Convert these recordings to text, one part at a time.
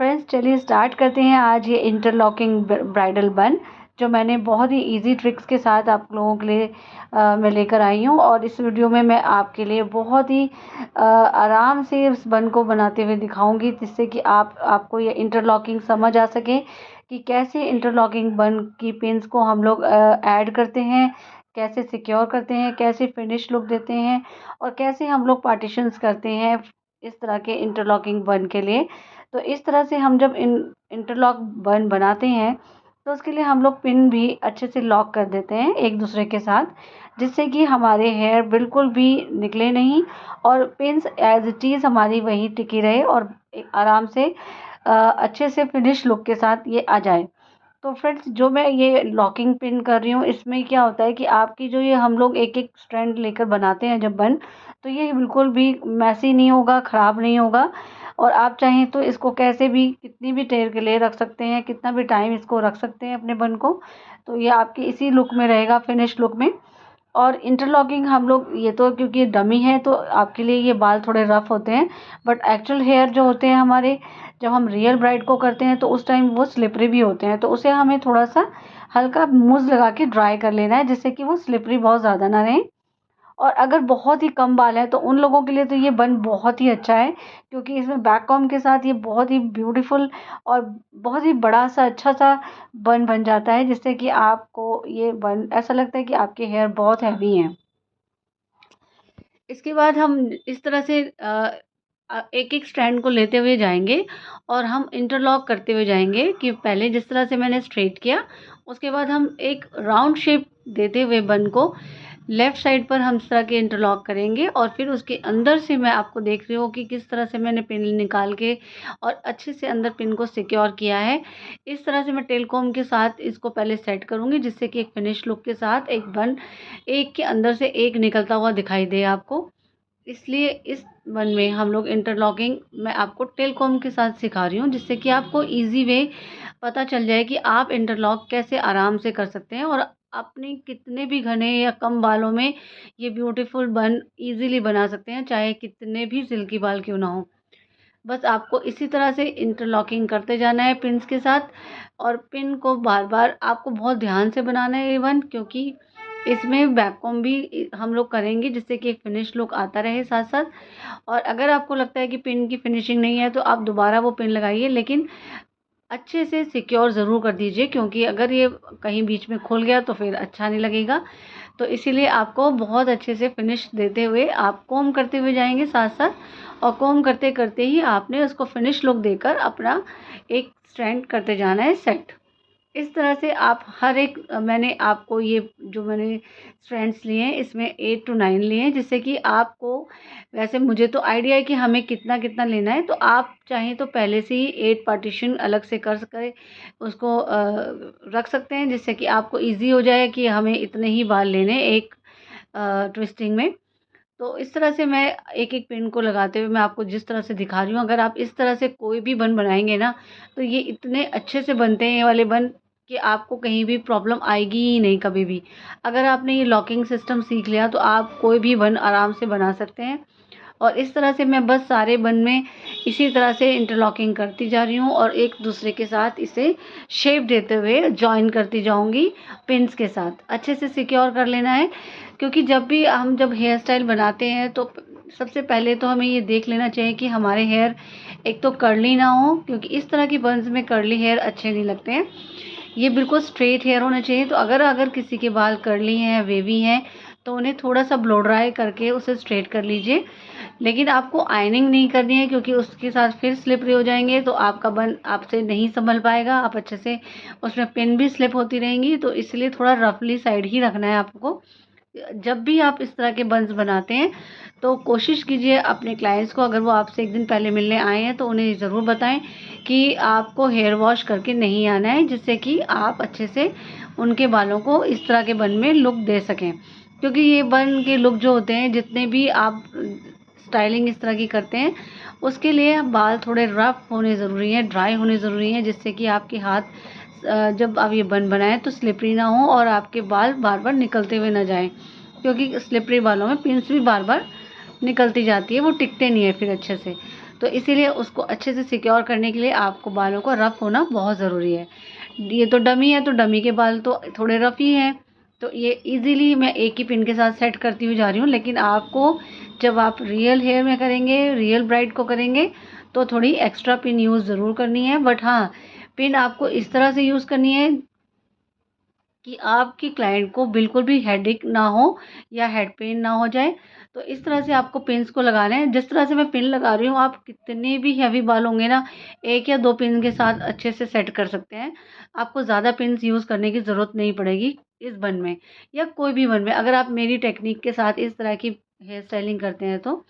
Friends चलिए start करते हैं आज ये इंटरलॉकिंग ब्राइडल बन, जो मैंने बहुत ही इजी ट्रिक्स के साथ आप लोगों के लिए मैं लेकर आई हूँ। और इस वीडियो में मैं आपके लिए बहुत ही आराम से इस बन को बनाते हुए दिखाऊंगी, जिससे कि आपको ये इंटरलॉकिंग समझ आ सके कि कैसे इंटरलॉकिंग बन की पिन्स को हम लोग ऐड करते हैं, कैसे सिक्योर करते हैं, कैसे फिनिश लुक देते हैं और कैसे हम लोग पार्टीशंस करते हैं इस तरह के इंटरलॉकिंग बन के लिए। तो इस तरह से हम जब इंटरलॉक बन बनाते हैं तो उसके लिए हम लोग पिन भी अच्छे से लॉक कर देते हैं एक दूसरे के साथ, जिससे कि हमारे हेयर बिल्कुल भी निकले नहीं और पिन्स एज इट इज़ हमारी वही टिकी रहे और एक आराम से अच्छे से फिनिश लुक के साथ ये आ जाए। तो फ्रेंड्स जो मैं ये लॉकिंग पिन कर रही हूँ, इसमें क्या होता है कि आपकी जो ये हम लोग एक एक स्ट्रैंड लेकर बनाते हैं जब बन, तो ये बिल्कुल भी मैसी नहीं होगा, ख़राब नहीं होगा। और आप चाहें तो इसको कैसे भी कितनी भी देर के लिए रख सकते हैं, कितना भी टाइम इसको रख सकते हैं अपने बन को, तो ये आपकी इसी लुक में रहेगा, फिनिश लुक में। और इंटरलॉकिंग हम लोग ये तो क्योंकि ये डमी है तो आपके लिए ये बाल थोड़े रफ होते हैं, बट एक्चुअल हेयर जो होते हैं हमारे, जब हम रियल ब्राइड को करते हैं तो उस टाइम वो स्लिपरी भी होते हैं, तो उसे हमें थोड़ा सा हल्का मूज लगा के ड्राई कर लेना है, जिससे कि वो स्लिपरी बहुत ज़्यादा ना रहे। और अगर बहुत ही कम बाल है तो उन लोगों के लिए तो ये बन बहुत ही अच्छा है, क्योंकि इसमें बैक कॉम्ब के साथ ये बहुत ही ब्यूटीफुल और बहुत ही बड़ा सा अच्छा सा बन बन जाता है, जिससे कि आपको ये बन ऐसा लगता है कि आपके हेयर बहुत हैवी हैं। इसके बाद हम इस तरह से एक एक स्ट्रैंड को लेते हुए जाएंगे और हम इंटरलॉक करते हुए जाएंगे कि पहले जिस तरह से मैंने स्ट्रेट किया, उसके बाद हम एक राउंड शेप देते हुए बन को लेफ़्ट साइड पर हम इस तरह के इंटरलॉक करेंगे और फिर उसके अंदर से मैं आपको देख रही हूँ कि किस तरह से मैंने पिन निकाल के और अच्छे से अंदर पिन को सिक्योर किया है। इस तरह से मैं टेल कॉम्ब के साथ इसको पहले सेट करूँगी, जिससे कि एक फिनिश लुक के साथ एक बन एक के अंदर से एक निकलता हुआ दिखाई दे आपको। इसलिए इस बन में हम लोग इंटरलॉकिंग मैं आपको टेल कॉम्ब के साथ सिखा रही हूँ, जिससे कि आपको ईज़ी वे पता चल जाए कि आप इंटरलॉक कैसे आराम से कर सकते हैं और अपने कितने भी घने या कम बालों में ये ब्यूटीफुल बन ईज़िली बना सकते हैं, चाहे कितने भी सिल्की बाल क्यों ना हो। बस आपको इसी तरह से इंटरलॉकिंग करते जाना है पिन्स के साथ, और पिन को बार-बार आपको बहुत ध्यान से बनाना है ये बन, क्योंकि इसमें बैक कॉम्ब भी हम लोग करेंगे, जिससे कि एक फिनिश लुक आता रहे साथ-साथ। और अगर आपको लगता है कि पिन की फिनिशिंग नहीं है तो आप दोबारा वो पिन लगाइए, लेकिन अच्छे से सिक्योर ज़रूर कर दीजिए, क्योंकि अगर ये कहीं बीच में खुल गया तो फिर अच्छा नहीं लगेगा। तो इसीलिए आपको बहुत अच्छे से फिनिश देते हुए आप कोम करते हुए जाएंगे साथ-साथ, और कोम करते-करते ही आपने उसको फिनिश लुक देकर अपना एक स्ट्रैंड करते जाना है सेट। इस तरह से आप हर एक मैंने आपको ये जो मैंने स्ट्रैंड्स लिए हैं इसमें 8 टू 9 लिए हैं, जिससे कि आपको, वैसे मुझे तो आइडिया है कि हमें कितना-कितना लेना है, तो आप चाहें तो पहले से ही 8 पार्टीशन अलग से कर सकें उसको रख सकते हैं, जिससे कि आपको ईज़ी हो जाए कि हमें इतने ही बाल लेने एक ट्विस्टिंग में। तो इस तरह से मैं एक-एक पिन को लगाते हुए मैं आपको जिस तरह से दिखा रही हूँ, अगर आप इस तरह से कोई भी बन बनाएँगे ना, तो ये इतने अच्छे से बनते हैं ये वाले बन कि आपको कहीं भी प्रॉब्लम आएगी ही नहीं कभी भी। अगर आपने ये लॉकिंग सिस्टम सीख लिया तो आप कोई भी बन आराम से बना सकते हैं। और इस तरह से मैं बस सारे बन में इसी तरह से इंटरलॉकिंग करती जा रही हूँ और एक दूसरे के साथ इसे शेप देते हुए जॉइन करती जाऊँगी पिन्स के साथ। अच्छे से सिक्योर कर लेना है, क्योंकि जब हेयर स्टाइल बनाते हैं तो सबसे पहले तो हमें ये देख लेना चाहिए कि हमारे हेयर एक तो कर्ली ना हो, क्योंकि इस तरह की बन्स में कर्ली हेयर अच्छे नहीं लगते हैं। ये बिल्कुल स्ट्रेट हेयर होना चाहिए। तो अगर किसी के बाल कर्ली हैं, वेवी हैं, तो उन्हें थोड़ा सा ब्लो ड्राई करके उसे स्ट्रेट कर लीजिए। लेकिन आपको आयनिंग नहीं करनी है, क्योंकि उसके साथ फिर स्लिपरी हो जाएंगे तो आपका बन आपसे नहीं संभल पाएगा, आप अच्छे से उसमें पिन भी स्लिप होती रहेंगी। तो इसलिए थोड़ा रफली साइड ही रखना है आपको। जब भी आप इस तरह के बन्स बनाते हैं तो कोशिश कीजिए अपने क्लाइंट्स को, अगर वो आपसे एक दिन पहले मिलने आए हैं तो उन्हें ज़रूर बताएं कि आपको हेयर वॉश करके नहीं आना है, जिससे कि आप अच्छे से उनके बालों को इस तरह के बन में लुक दे सकें। क्योंकि ये बन के लुक जो होते हैं, जितने भी आप स्टाइलिंग इस तरह की करते हैं, उसके लिए बाल थोड़े रफ होने ज़रूरी हैं, ड्राई होने ज़रूरी हैं, जिससे कि आपके हाथ जब आप ये बन बनाएं तो स्लिपरी ना हो और आपके बाल बार बार निकलते हुए ना जाएं, क्योंकि स्लिपरी बालों में पिन्स भी बार बार निकलती जाती है, वो टिकते नहीं है फिर अच्छे से। तो इसीलिए उसको अच्छे से सिक्योर करने के लिए आपको बालों का रफ़ होना बहुत ज़रूरी है। ये तो डमी है, तो डमी के बाल तो थोड़े रफ़ ही हैं, तो ये ईज़िली मैं एक ही पिन के साथ सेट करती हुई जा रही हूँ। लेकिन आपको जब आप रियल हेयर में करेंगे, रियल ब्राइड को करेंगे, तो थोड़ी एक्स्ट्रा पिन यूज़ ज़रूर करनी है। बट हाँ, पिन आपको इस तरह से यूज़ करनी है कि आपकी क्लाइंट को बिल्कुल भी हेडेक ना हो या हेड पेन ना हो जाए। तो इस तरह से आपको पिन्स को लगाना है। जिस तरह से मैं पिन लगा रही हूँ, आप कितने भी हेवी बाल होंगे ना, 1 या 2 पिन के साथ अच्छे से सेट कर सकते हैं। आपको ज़्यादा पिन्स यूज़ करने की ज़रूरत नहीं पड़ेगी इस बन में या कोई भी बन में। अगर आप मेरी टेक्निक के साथ इस तरह की हेयर स्टाइलिंग करते हैं तो।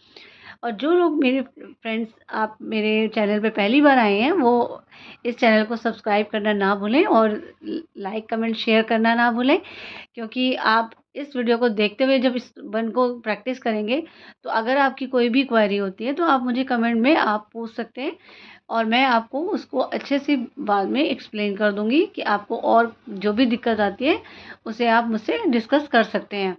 और जो लोग मेरे फ्रेंड्स आप मेरे चैनल पे पहली बार आए हैं, वो इस चैनल को सब्सक्राइब करना ना भूलें और लाइक, कमेंट, शेयर करना ना भूलें, क्योंकि आप इस वीडियो को देखते हुए जब इस बन को प्रैक्टिस करेंगे, तो अगर आपकी कोई भी क्वेरी होती है, तो आप मुझे कमेंट में आप पूछ सकते हैं और मैं आपको उसको अच्छे से बाद में एक्सप्लेन कर दूँगी कि आपको और जो भी दिक्कत आती है, उसे आप मुझसे डिस्कस कर सकते हैं।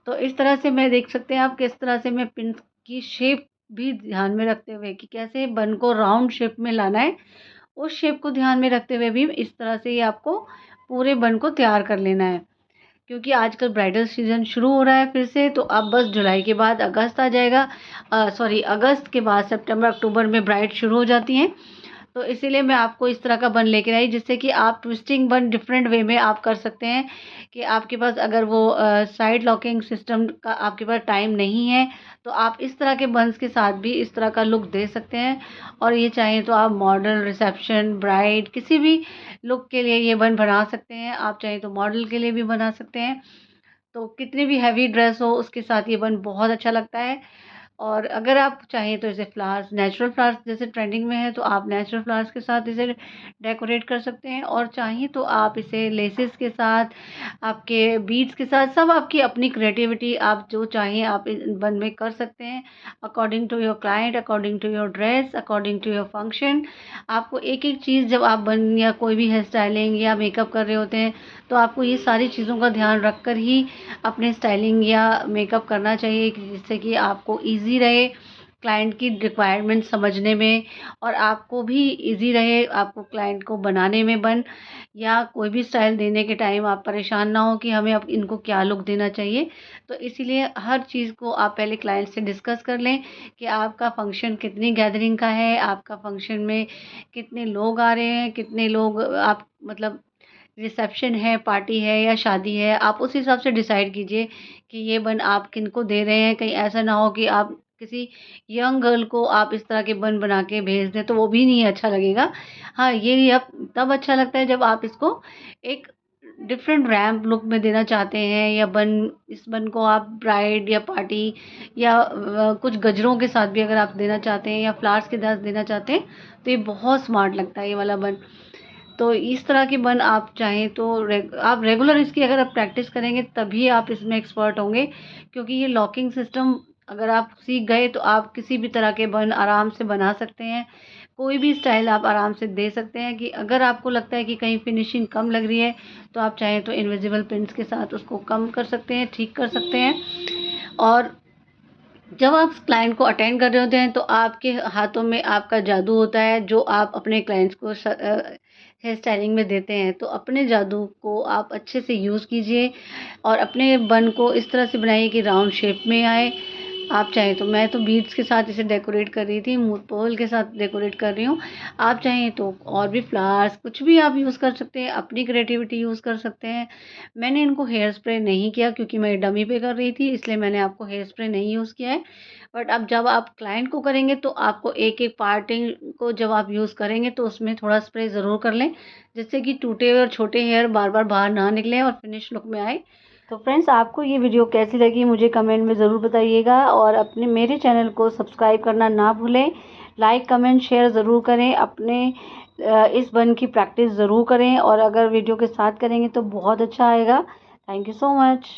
तो इस तरह से मैं देख सकते हैं आप किस तरह से मैं पिन की शेप भी ध्यान में रखते हुए कि कैसे बन को राउंड शेप में लाना है, उस शेप को ध्यान में रखते हुए भी इस तरह से ही आपको पूरे बन को तैयार कर लेना है। क्योंकि आजकल ब्राइडल सीज़न शुरू हो रहा है फिर से, तो अब बस जुलाई के बाद अगस्त आ जाएगा। सॉरी, अगस्त के बाद सितंबर, अक्टूबर में ब्राइड शुरू हो जाती हैं। तो इसीलिए मैं आपको इस तरह का बन लेकर आई, जिससे कि आप ट्विस्टिंग बन डिफरेंट वे में आप कर सकते हैं कि आपके पास अगर वो साइड लॉकिंग सिस्टम का आपके पास टाइम नहीं है, तो आप इस तरह के बन्स के साथ भी इस तरह का लुक दे सकते हैं। और ये चाहें तो आप मॉडल, रिसेप्शन, ब्राइड, किसी भी लुक के लिए ये बन बना सकते हैं। आप चाहें तो मॉडल के लिए भी बना सकते हैं। तो कितनी भी हैवी ड्रेस हो, उसके साथ ये बन बहुत अच्छा लगता है। और अगर आप चाहें तो इसे फ्लावर्स, नेचुरल फ्लावर्स जैसे ट्रेंडिंग में है, तो आप नेचुरल फ्लावर्स के साथ इसे डेकोरेट कर सकते हैं। और चाहें तो आप इसे लेसेस के साथ, आपके बीड्स के साथ, सब आपकी अपनी क्रिएटिविटी, आप जो चाहें आप इन बन में कर सकते हैं। According to your client, according to your dress, according to your function. आपको एक-एक चीज़ जब आप बन या कोई भी हेयर स्टाइलिंग या मेकअप कर रहे होते हैं, तो आपको ये सारी चीज़ों का ध्यान रख कर ही अपने स्टाइलिंग या मेकअप करना चाहिए कि जिससे कि आपको ईज़ी रहे क्लाइंट की रिक्वायरमेंट समझने में, और आपको भी ईज़ी रहे आपको क्लाइंट को बनाने में बन, या कोई भी स्टाइल देने के टाइम आप परेशान ना हो कि हमें अब इनको क्या लुक देना चाहिए। तो इसीलिए हर चीज़ को आप पहले क्लाइंट से डिस्कस कर लें कि आपका फंक्शन कितनी गैदरिंग का है, आपका फंक्शन में कितने लोग आ रहे हैं, कितने लोग आप मतलब रिसेप्शन है, पार्टी है या शादी है, आप उस हिसाब से डिसाइड कीजिए कि ये बन आप किनको दे रहे हैं। कहीं ऐसा ना हो कि आप किसी यंग गर्ल को आप इस तरह के बन बना के भेज दें, तो वो भी नहीं अच्छा लगेगा। हाँ, ये अब तब अच्छा लगता है जब आप इसको एक डिफरेंट रैंप लुक में देना चाहते हैं, या इस बन को आप ब्राइड या पार्टी या कुछ गजरों के साथ भी अगर आप देना चाहते हैं या फ्लावर्स के साथ देना चाहते हैं, तो ये बहुत स्मार्ट लगता है ये वाला बन। तो इस तरह के बन आप चाहें तो आप रेगुलर इसकी अगर आप प्रैक्टिस करेंगे तभी आप इसमें एक्सपर्ट होंगे, क्योंकि ये लॉकिंग सिस्टम अगर आप सीख गए तो आप किसी भी तरह के बन आराम से बना सकते हैं। कोई भी स्टाइल आप आराम से दे सकते हैं कि अगर आपको लगता है कि कहीं फिनिशिंग कम लग रही है, तो आप चाहें तो इनविजिबल पिन्स के साथ उसको कम कर सकते हैं, ठीक कर सकते हैं। और जब आप क्लाइंट को अटेंड कर रहे होते हैं, तो आपके हाथों में आपका जादू होता है जो आप अपने क्लाइंट्स को हेयर स्टाइलिंग में देते हैं। तो अपने जादू को आप अच्छे से यूज़ कीजिए और अपने बन को इस तरह से बनाइए कि राउंड शेप में आए। आप चाहें तो, मैं तो बीड्स के साथ इसे डेकोरेट कर रही थी, पर्ल के साथ डेकोरेट कर रही हूँ। आप चाहें तो और भी फ्लावर्स कुछ भी आप यूज़ कर सकते हैं, अपनी क्रिएटिविटी यूज़ कर सकते हैं। मैंने इनको हेयर स्प्रे नहीं किया क्योंकि मैं डमी पे कर रही थी, इसलिए मैंने आपको हेयर स्प्रे नहीं यूज़ किया है। बट अब जब आप क्लाइंट को करेंगे तो आपको एक-एक पार्टिंग को जब आप यूज़ करेंगे तो उसमें थोड़ा स्प्रे ज़रूर कर लें, जिससे कि टूटे हुए और छोटे हेयर बार-बार बाहर ना निकलें और फिनिश लुक में आए। तो फ्रेंड्स, आपको ये वीडियो कैसी लगी मुझे कमेंट में ज़रूर बताइएगा, और अपने मेरे चैनल को सब्सक्राइब करना ना भूलें। लाइक, कमेंट, शेयर ज़रूर करें। अपने इस बन की प्रैक्टिस ज़रूर करें, और अगर वीडियो के साथ करेंगे तो बहुत अच्छा आएगा। Thank you so much.